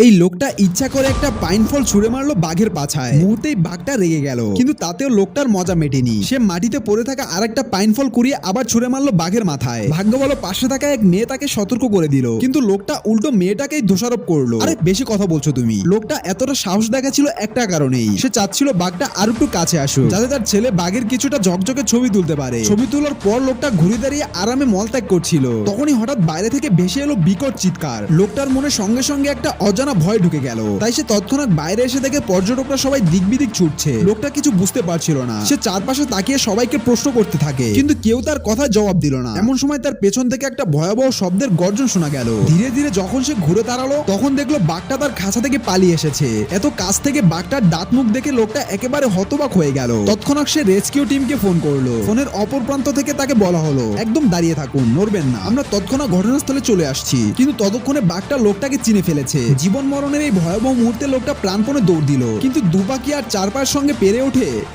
এই লোকটা ইচ্ছা করে একটা পাইন ফল ছুঁড়ে মারলো বাঘের পাছায়। মুহূর্তেই বাঘটা রেগে গেল, কিন্তু তাতেও লোকটার মজা মেটেনি। সে মাটিতে পড়ে থাকা আরেকটা পাইন ফল কুড়িয়ে আবার ছুঁড়ে মারলো বাঘের মাথায়। ভাগ্য বলো পাশে থাকা এক মেয়ে তাকে সতর্ক করে দিল, কিন্তু লোকটা উল্টো মেয়েটাকেই দোষারোপ করলো। আরে বেশি কথা বলছো তুমি। লোকটা এতটা সাহস দেখাচ্ছিল একটা কারণেই, সে চাচ্ছিল বাঘটা আর একটু কাছে আসুক, যাতে তার ছেলে বাঘের কিছুটা ঝকঝকে ছবি তুলতে পারে। ছবি তোলার পর লোকটা ঘুরে দাঁড়িয়ে আরামে মলত্যাগ করছিল। তখনই হঠাৎ বাইরে থেকে ভেসে এলো বিকট চিৎকার। লোকটার মনে সঙ্গে সঙ্গে একটা অজানা ভয় ঢুকে গেল। তাই সে তৎক্ষণাৎ বাইরে এসে দেখে পর্যটকরা সবাই দিক বিদিক ছুটছে। লোকটা কিছু বুঝতে পারছিল না। সে চারপাশে তাকিয়ে সবাইকে প্রশ্ন করতে থাকে, কিন্তু কেউ তার কথা জবাব দিল না। এমন সময় তার পেছন থেকে একটা ভয়াবহ শব্দের গর্জন শোনা গেল। ধীরে ধীরে যখন সে ঘুরে দাঁড়ালো, তখন দেখলো বাঘটা তার খাঁচা থেকে পালিয়ে এসেছে। এত কাছ থেকে বাঘটার দাঁত মুখ দেখে লোকটা একেবারে হতবাক হয়ে গেল। তৎক্ষণাৎ সে রেস্কিউ টিমকে ফোন করলো। ফোনের অপর প্রান্ত থেকে তাকে বলা হলো, একদম দাঁড়িয়ে থাকুন, নড়বেন না, আমরা তৎক্ষণাৎ ঘটনাস্থলে চলে আসছি। কিন্তু ততক্ষণে বাঘটা লোকটাকে চিনে ফেলেছে। জীবন মরণের এই ভয়াবহ মুহূর্তে লোকটা প্রাণপণে দৌড় দিল, কিন্তু দুপাকি আর চার পায়ের সঙ্গে পেরে ওঠে